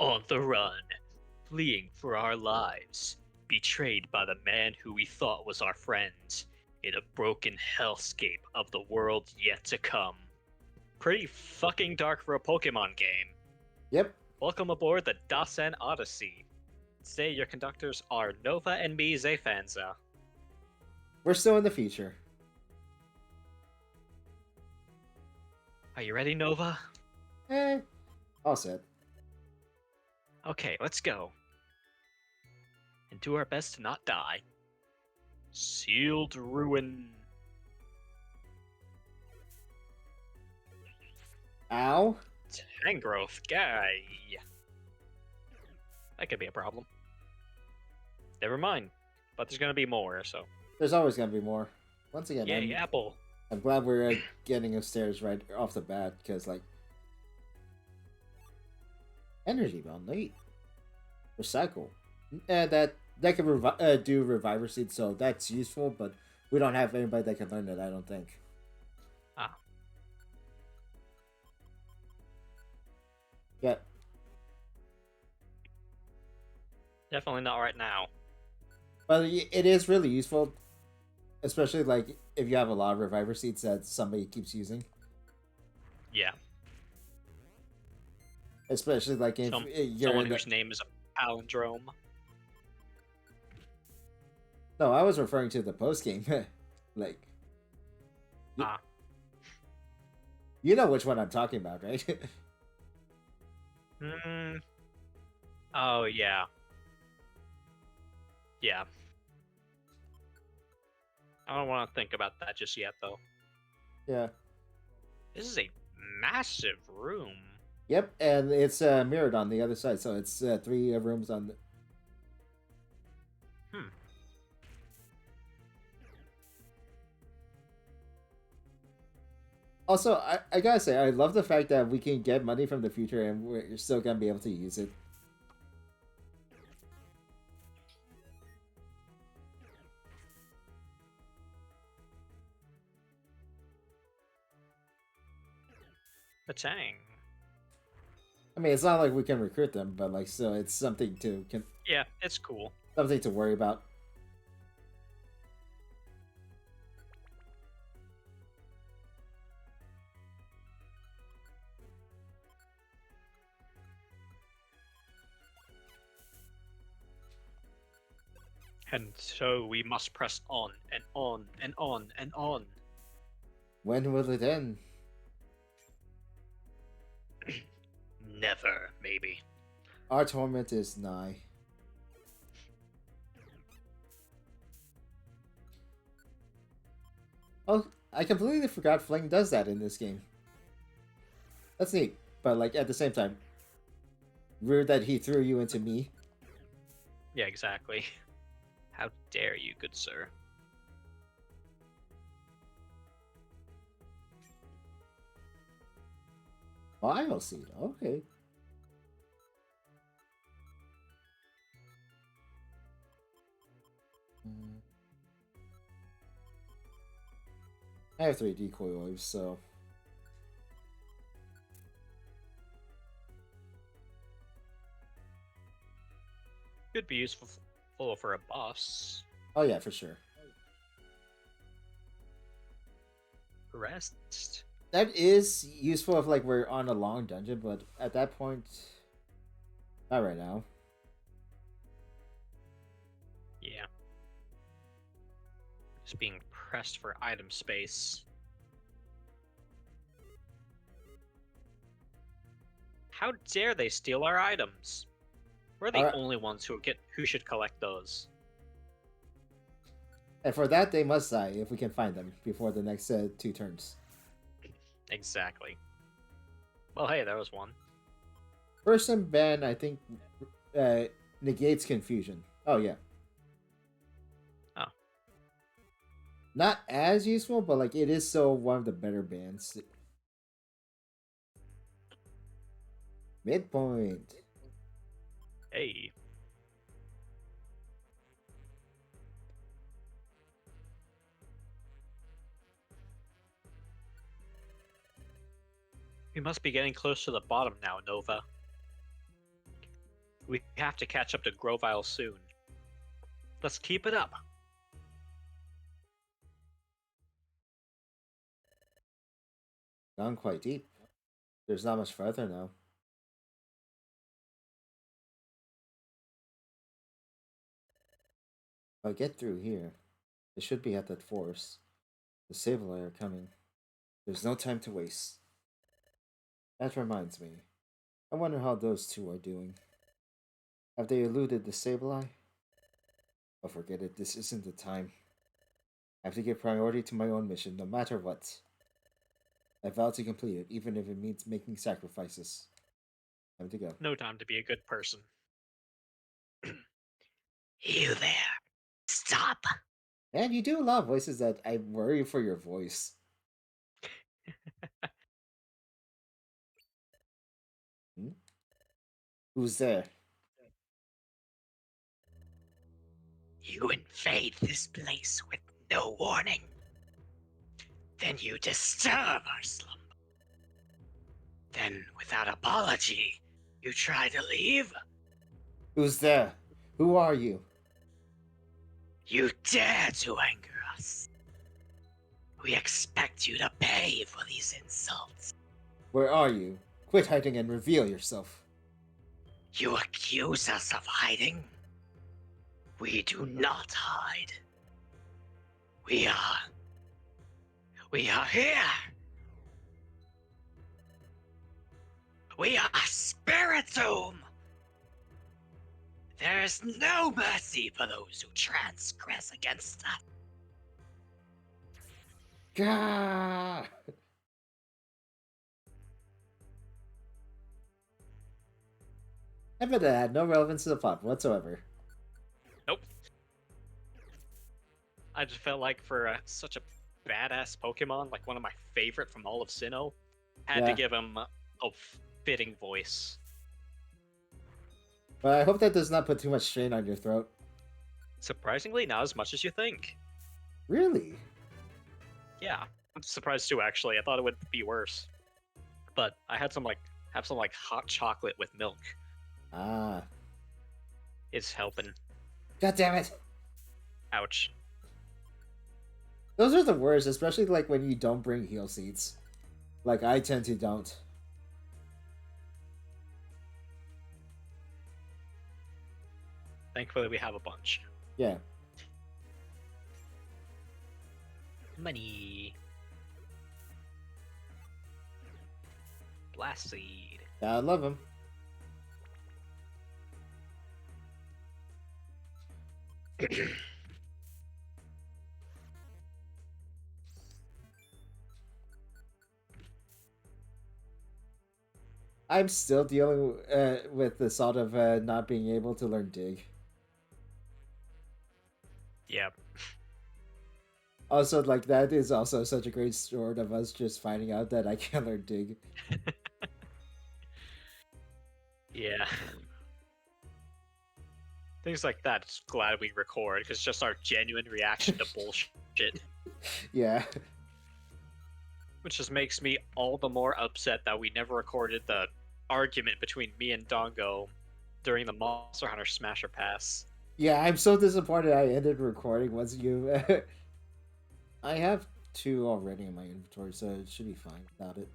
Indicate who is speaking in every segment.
Speaker 1: On the run, fleeing for our lives, betrayed by the man who we thought was our friend, in a broken hellscape of the world yet to come. Pretty fucking dark for a Pokemon game.
Speaker 2: Yep.
Speaker 1: Welcome aboard the Dasen Odyssey. Today your conductors are Nova and me, Xephanza.
Speaker 2: We're still in the future.
Speaker 1: Are you ready, Nova?
Speaker 2: All set.
Speaker 1: Okay, let's go. And do our best to not die. Sealed Ruin.
Speaker 2: Ow.
Speaker 1: Tangrowth guy. That could be a problem. Never mind. But there's gonna be more, so.
Speaker 2: There's always gonna be more. Once again,
Speaker 1: Yay, Apple.
Speaker 2: I'm glad we're getting upstairs right off the bat, because, like... Energy Bell, neat. Recycle. That can do Reviver Seed, so that's useful, but we don't have anybody that can learn it, I don't think.
Speaker 1: Ah.
Speaker 2: Yeah.
Speaker 1: Definitely not right now.
Speaker 2: But it is really useful, especially, like, if you have a lot of Reviver Seeds that somebody keeps using.
Speaker 1: Yeah.
Speaker 2: Especially, like, if you're
Speaker 1: someone whose name is a palindrome.
Speaker 2: No, I was referring to the post-game. Like... You know which one I'm talking about, right?
Speaker 1: Oh, yeah. Yeah. I don't want to think about that just yet, though.
Speaker 2: Yeah.
Speaker 1: This is a massive room.
Speaker 2: Yep, and it's mirrored on the other side, so it's 3 rooms on the... Also, I gotta say, I love the fact that we can get money from the future and we're still gonna be able to use it.
Speaker 1: Pachang.
Speaker 2: I mean, it's not like we can recruit them, but, like, still, it's something to...
Speaker 1: Yeah, it's cool.
Speaker 2: Something to worry about.
Speaker 1: And so we must press on and on and on and on.
Speaker 2: When will it end?
Speaker 1: Never, maybe.
Speaker 2: Our torment is nigh. Oh, I completely forgot Fling does that in this game. That's neat, but, like, at the same time, rude that he threw you into me.
Speaker 1: Yeah, exactly. How dare you, good sir.
Speaker 2: Bile Seed, okay. I have 3 decoy waves, so...
Speaker 1: Could be useful for a boss.
Speaker 2: Oh yeah, for sure.
Speaker 1: Rest.
Speaker 2: That is useful if, like, we're on a long dungeon, but at that point... Not right now.
Speaker 1: Yeah. Just being pressed for item space. How dare they steal our items? We're the only ones who should collect those.
Speaker 2: And for that, they must die if we can find them before the next 2 turns.
Speaker 1: Exactly. Well, hey, there was one.
Speaker 2: Person ban, I think, negates confusion. Oh, yeah.
Speaker 1: Oh.
Speaker 2: Not as useful, but, like, it is still one of the better bans. Midpoint.
Speaker 1: Hey. We must be getting close to the bottom now, Nova. We have to catch up to Grovile soon. Let's keep it up.
Speaker 2: Gone quite deep. There's not much further now. If I get through here, I should be at that forest. The Sableye are coming. There's no time to waste. That reminds me. I wonder how those two are doing. Have they eluded the Sableye? Oh, forget it. This isn't the time. I have to give priority to my own mission, no matter what. I vow to complete it, even if it means making sacrifices. Time to go.
Speaker 1: No time to be a good person. You there. Stop.
Speaker 2: And you do a lot of voices that I worry for your voice. Hmm? Who's there?
Speaker 1: You invade this place with no warning. Then you disturb our slumber. Then, without apology, you try to leave.
Speaker 2: Who's there? Who are you?
Speaker 1: You dare to anger us. We expect you to pay for these insults.
Speaker 2: Where are you? Quit hiding and reveal yourself.
Speaker 1: You accuse us of hiding. We do not hide. We are here. We are SpiriTOMBED. There is no mercy for those who transgress against us.
Speaker 2: Gah! I bet that had no relevance to the plot whatsoever.
Speaker 1: Nope. I just felt like for such a badass Pokemon, like one of my favorite from all of Sinnoh, had to give him a fitting voice.
Speaker 2: But I hope that does not put too much strain on your throat.
Speaker 1: Surprisingly, not as much as you think.
Speaker 2: Really?
Speaker 1: Yeah, I'm surprised too. Actually, I thought it would be worse. But I had some hot chocolate with milk.
Speaker 2: Ah.
Speaker 1: It's helping.
Speaker 2: God damn it!
Speaker 1: Ouch.
Speaker 2: Those are the worst, especially like when you don't bring heal seeds. Like I tend to don't.
Speaker 1: Thankfully, we have a bunch.
Speaker 2: Yeah.
Speaker 1: Money. Blast seed.
Speaker 2: I love him. I'm still dealing with the thought of not being able to learn dig.
Speaker 1: Yep.
Speaker 2: Also, like, that is also such a great story of us just finding out that I can't learn dig.
Speaker 1: Yeah. Things like that, it's glad we record, because it's just our genuine reaction to bullshit.
Speaker 2: Yeah.
Speaker 1: Which just makes me all the more upset that we never recorded the argument between me and Dongo during the Monster Hunter Smasher Pass.
Speaker 2: Yeah, I'm so disappointed I ended recording once you... I have 2 already in my inventory, so it should be fine without it.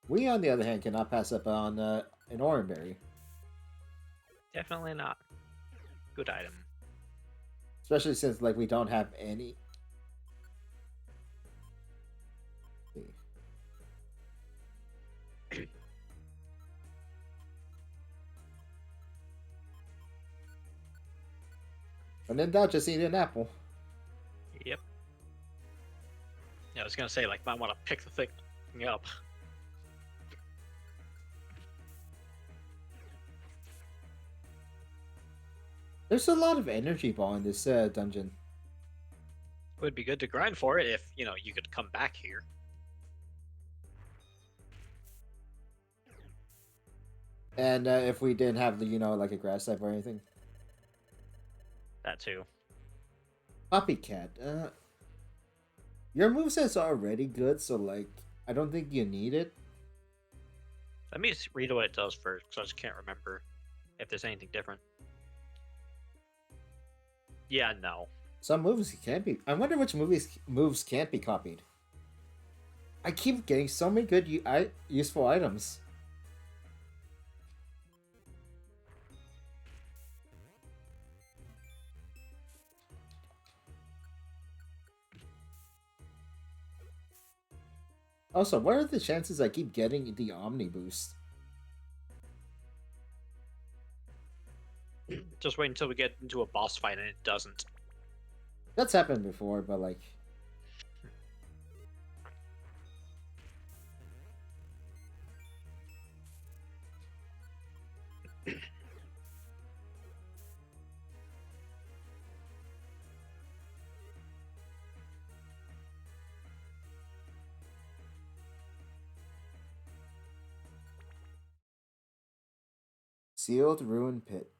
Speaker 2: We, on the other hand, cannot pass up on an Oranberry.
Speaker 1: Definitely not. Good item.
Speaker 2: Especially since, like, we don't have any. When in doubt, just eat an apple.
Speaker 1: Yep. Yeah, I was gonna say, like, might want to pick the thing up.
Speaker 2: There's a lot of energy ball in this dungeon.
Speaker 1: It would be good to grind for it if, you know, you could come back here.
Speaker 2: And if we didn't have the, you know, like a grass type or anything.
Speaker 1: That too.
Speaker 2: Copycat. Your moveset's already good, so like I don't think you need it.
Speaker 1: Let me read what it does first, because I just can't remember if there's anything different. Yeah, no.
Speaker 2: Some moves can't be. I wonder which moves can't be copied. I keep getting so many good useful items. Also, what are the chances I keep getting the Omni boost?
Speaker 1: Just wait until we get into a boss fight and it doesn't.
Speaker 2: That's happened before, but like, sealed ruin pit.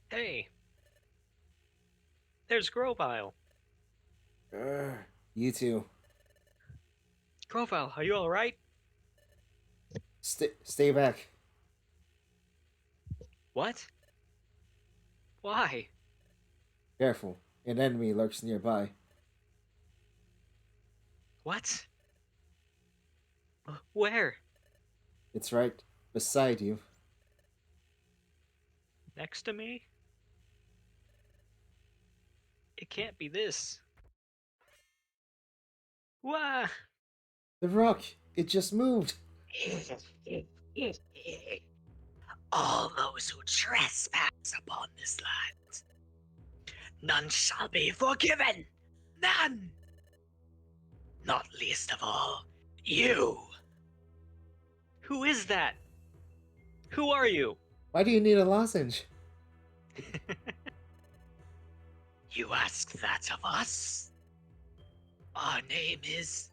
Speaker 1: Hey, there's Grovile.
Speaker 2: Urgh, you two.
Speaker 1: Grovile, are you alright?
Speaker 2: Stay back.
Speaker 1: What? Why?
Speaker 2: Careful, an enemy lurks nearby.
Speaker 1: What? Where?
Speaker 2: It's right beside you.
Speaker 1: Next to me? It can't be this. Wah!
Speaker 2: The rock, it just moved.
Speaker 1: All those who trespass upon this land, none shall be forgiven. None! Not least of all, you! Who is that? Who are you?
Speaker 2: Why do you need a lozenge?
Speaker 1: You ask that of us? Our name is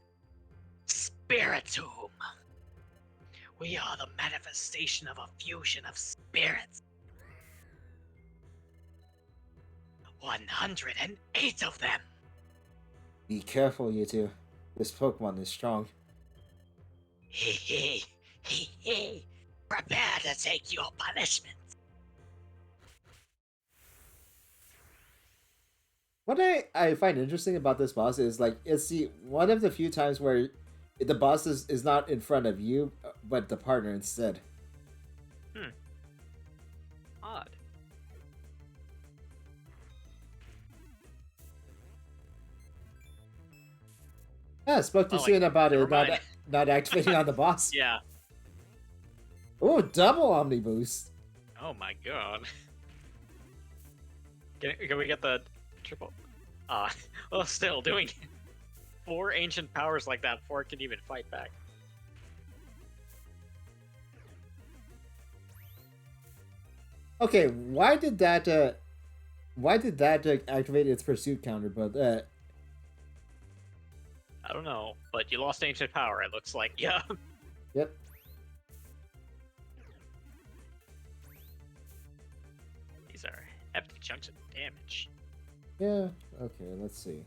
Speaker 1: SpiriTOMBED. We are the manifestation of a fusion of spirits. 108 of them.
Speaker 2: Be careful, you two. This Pokemon is strong.
Speaker 1: Hee hee. Prepare to take your punishment.
Speaker 2: What I find interesting about this boss is like it's the one of the few times where the boss is not in front of you, but the partner instead.
Speaker 1: Odd.
Speaker 2: Yeah, I spoke to
Speaker 1: Oh,
Speaker 2: Suyin about
Speaker 1: never
Speaker 2: it
Speaker 1: mind.
Speaker 2: not activating on the boss.
Speaker 1: Yeah.
Speaker 2: Oh, double Omni boost.
Speaker 1: Oh my god. Can we get the triple? Well, still doing 4 ancient powers like that before it can even fight back.
Speaker 2: Okay, why did that activate its pursuit counter? But
Speaker 1: I don't know, but you lost ancient power. It looks like. Yeah.
Speaker 2: yep.
Speaker 1: These are hefty chunks of damage.
Speaker 2: Yeah. Okay, let's see.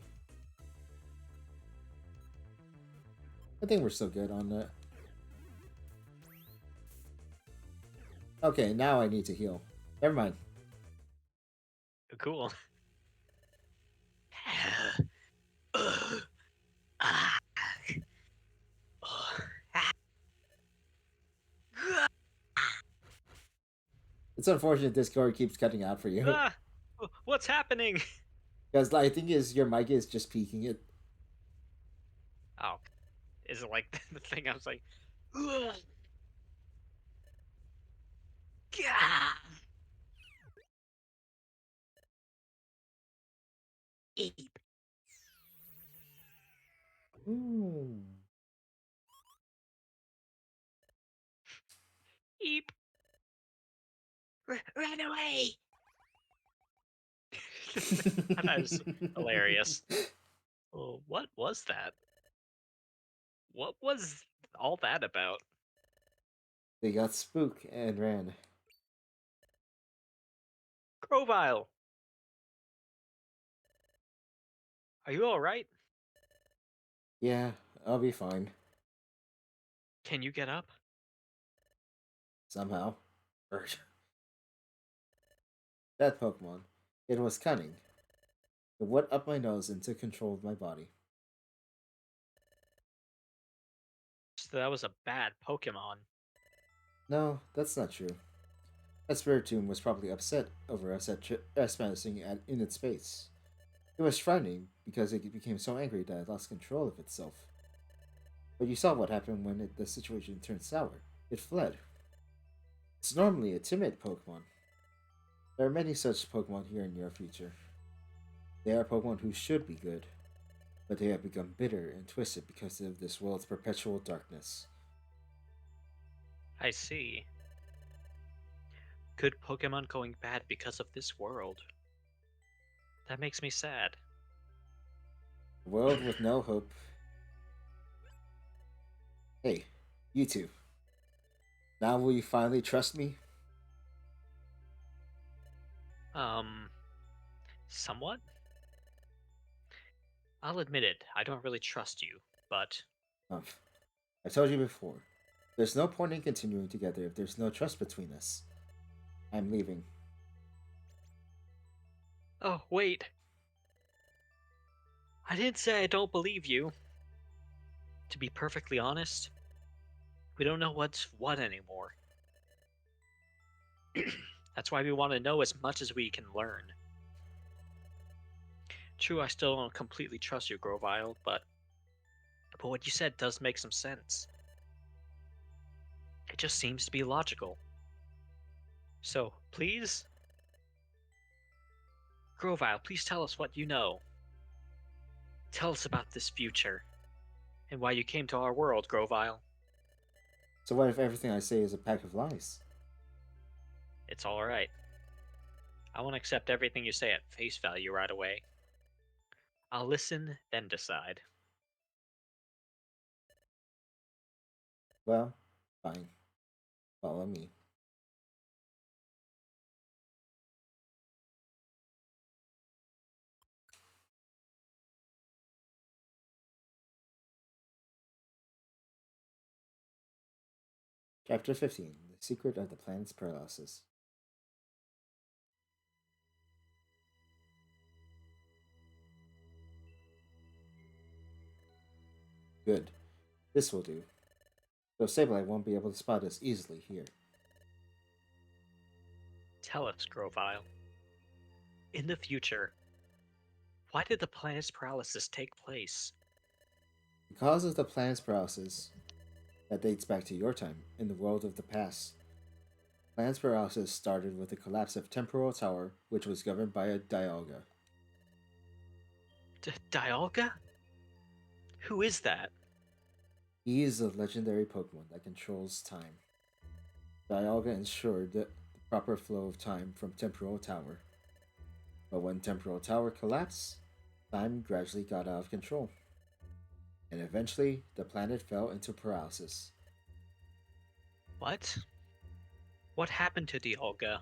Speaker 2: I think we're still good on that. Okay, now I need to heal. Never mind.
Speaker 1: Cool.
Speaker 2: It's unfortunate Discord keeps cutting out for you.
Speaker 1: Ah, what's happening?
Speaker 2: Because I think your mic is just peaking it.
Speaker 1: Oh, is it like the thing I was like? Eep.
Speaker 2: Ooh.
Speaker 1: Eep. Run away. That was hilarious. Oh, what was that? What was all that about?
Speaker 2: They got spooked and ran.
Speaker 1: Grovile. Are you alright?
Speaker 2: Yeah, I'll be fine.
Speaker 1: Can you get up?
Speaker 2: Somehow. That Pokemon. It was cunning. It went up my nose and took control of my body.
Speaker 1: So that was a bad Pokemon.
Speaker 2: No, that's not true. That Spiritomb was probably upset over us at trespassing in its space. It was frightening because it became so angry that it lost control of itself. But you saw what happened when the situation turned sour. It fled. It's normally a timid Pokemon. There are many such Pokemon here in your future. They are Pokemon who should be good, but they have become bitter and twisted because of this world's perpetual darkness.
Speaker 1: I see. Good Pokemon going bad because of this world. That makes me sad.
Speaker 2: A world with no hope. Hey, you two. Now will you finally trust me?
Speaker 1: Um, somewhat? I'll admit it, I don't really trust you, but...
Speaker 2: Um, I told you before. There's no point in continuing together if there's no trust between us. I'm leaving.
Speaker 1: Oh, wait. I didn't say I don't believe you. To be perfectly honest, we don't know what's what anymore. That's why we want to know as much as we can learn. True, I still don't completely trust you, Grovile, but what you said does make some sense. It just seems to be logical. So, please? Grovile, please tell us what you know. Tell us about this future, and why you came to our world, Grovile.
Speaker 2: So what if everything I say is a pack of lies?
Speaker 1: It's alright. I won't accept everything you say at face value right away. I'll listen, then decide.
Speaker 2: Well, fine. Follow me. Chapter 15: The Secret of the Planet's Paralysis. Good. This will do. Though Sableye won't be able to spot us easily here.
Speaker 1: Tell us, Grovile. In the future, why did the planet's paralysis take place?
Speaker 2: The cause of the planet's paralysis that dates back to your time in the world of the past. Planet's paralysis started with the collapse of Temporal Tower, which was governed by a Dialga.
Speaker 1: Dialga? Who is that?
Speaker 2: He is a legendary Pokemon that controls time. Dialga ensured the proper flow of time from Temporal Tower. But when Temporal Tower collapsed, time gradually got out of control. And eventually, the planet fell into paralysis.
Speaker 1: What? What happened to Dialga?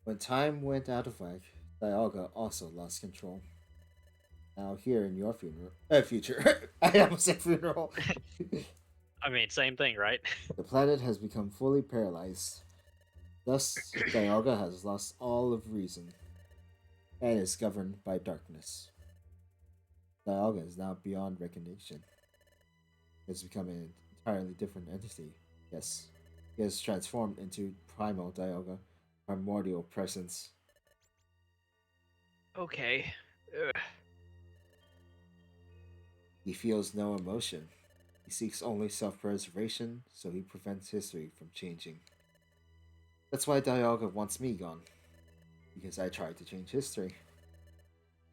Speaker 2: When time went out of whack, Dialga also lost control. Now, here in your future, I almost said funeral.
Speaker 1: I mean, same thing, right?
Speaker 2: The planet has become fully paralyzed. Thus, Dialga has lost all of reason and is governed by darkness. Dialga is now beyond recognition. He has become an entirely different entity. Yes, he has transformed into Primal Dialga, primordial presence.
Speaker 1: Okay. Ugh.
Speaker 2: He feels no emotion. He seeks only self-preservation, so he prevents history from changing. That's why Dialga wants me gone. Because I tried to change history.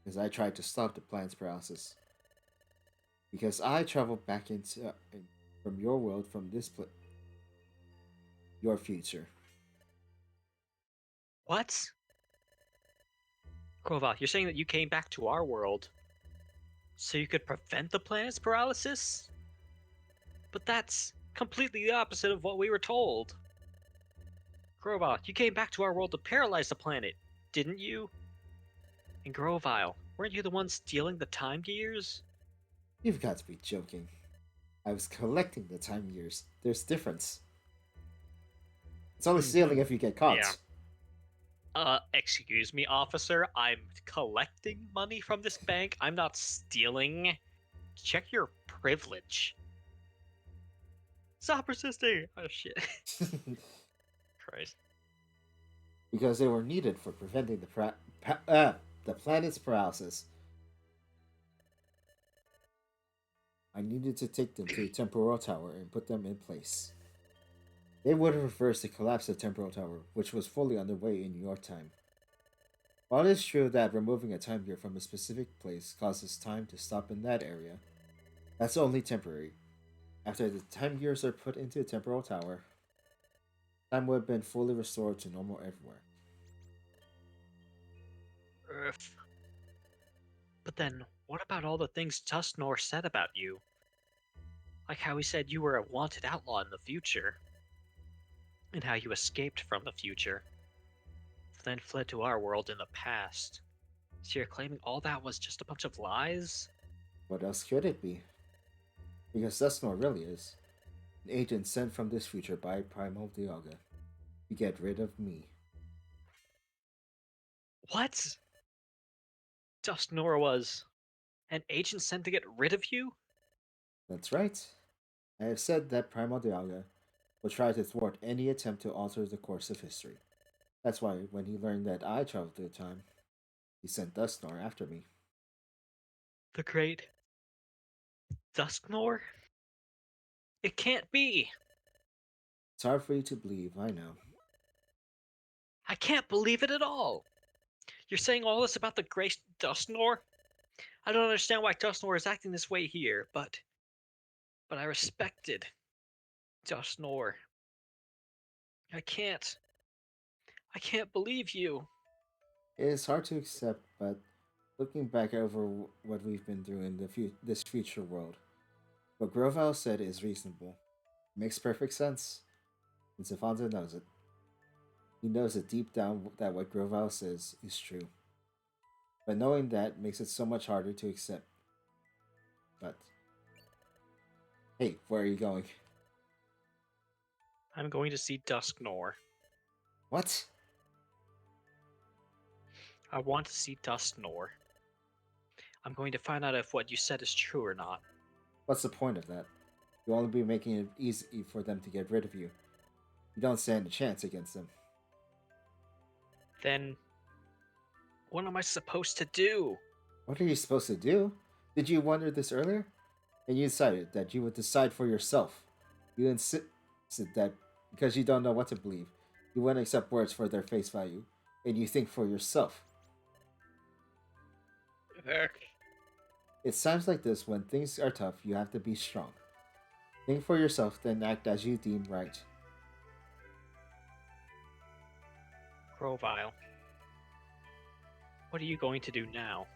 Speaker 2: Because I tried to stop the planet's paralysis. Because I traveled back from your world, from your future.
Speaker 1: What? Grovile, you're saying that you came back to our world so you could prevent the planet's paralysis? But that's completely the opposite of what we were told. Grovile, you came back to our world to paralyze the planet, didn't you? And Grovile, Weren't you the one stealing the time gears?
Speaker 2: You've got to be joking. I was collecting the time years. There's difference. It's only stealing if you get
Speaker 1: Yeah.
Speaker 2: caught.
Speaker 1: Excuse me, officer. I'm collecting money from this bank. I'm not stealing. Check your privilege. Stop resisting! Oh shit. Christ.
Speaker 2: Because they were needed for preventing the planet's paralysis. I needed to take them to the temporal tower and put them in place. They would have reversed the collapse of the temporal tower, which was fully underway in your time. While it is true that removing a time gear from a specific place causes time to stop in that area, that's only temporary. After the time gears are put into the temporal tower, time would have been fully restored to normal everywhere.
Speaker 1: Earth. But then, what about all the things Tusnor said about you? Like how he said you were a wanted outlaw in the future, and how you escaped from the future, then fled to our world in the past. So you're claiming all that was just a bunch of lies?
Speaker 2: What else could it be? Because that's what it really is. An agent sent from this future by Primal Dialga to get rid of me.
Speaker 1: What? Tusnor was an agent sent to get rid of you?
Speaker 2: That's right. I have said that Primal Dialga will try to thwart any attempt to alter the course of history. That's why, when he learned that I traveled through time, he sent Dustnor after me.
Speaker 1: The great Dusknor? It can't be!
Speaker 2: It's hard for you to believe, I know.
Speaker 1: I can't believe it at all! You're saying all this about the great Dustnor? I don't understand why Dustnor is acting this way here, but I respected Dustnor. I can't. I can't believe you.
Speaker 2: It is hard to accept, but looking back over what we've been through in this future world, what Groval said is reasonable. It makes perfect sense, and Xephanza knows it. He knows it deep down that what Groval says is true. But knowing that makes it so much harder to accept. But hey, where are you going?
Speaker 1: I'm going to see Dusknor.
Speaker 2: What?
Speaker 1: I want to see Dusknor. I'm going to find out if what you said is true or not.
Speaker 2: What's the point of that? You'll only be making it easy for them to get rid of you. You don't stand a chance against them.
Speaker 1: Then, what am I supposed to do?
Speaker 2: What are you supposed to do? Did you wonder this earlier? And you decided that you would decide for yourself. You insisted that because you don't know what to believe, you wouldn't accept words for their face value, and you think for yourself. It's times like this when things are tough, you have to be strong. Think for yourself, then act as you deem right.
Speaker 1: Grovile. What are you going to do now?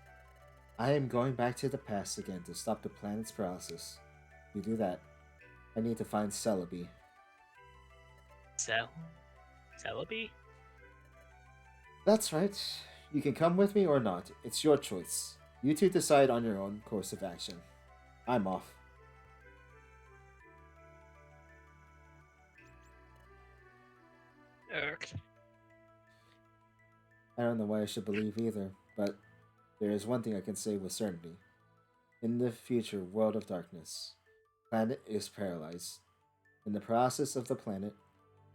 Speaker 2: I am going back to the past again to stop the planet's paralysis. To do that, I need to find Celebi.
Speaker 1: Celebi?
Speaker 2: That's right. You can come with me or not. It's your choice. You two decide on your own course of action. I'm off. I don't know why I should believe either, but there is one thing I can say with certainty. In the future world of darkness, planet is paralyzed. In the process of the planet,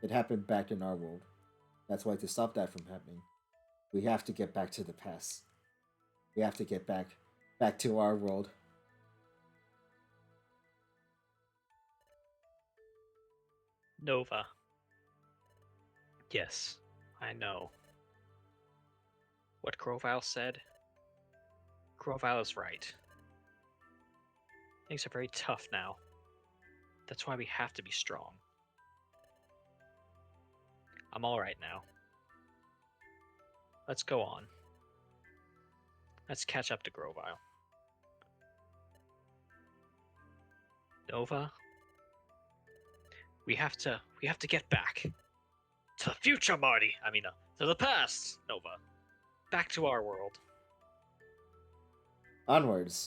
Speaker 2: it happened back in our world. That's why to stop that from happening, we have to get back to the past. We have to get back to our world.
Speaker 1: Nova. Yes, I know. What Grovile said? Grovile is right. Things are very tough now. That's why we have to be strong. I'm alright now. Let's go on. Let's catch up to Grovile. Nova, we have to get back to the future, Marty. To the past, Nova. Back to our world.
Speaker 2: Onwards.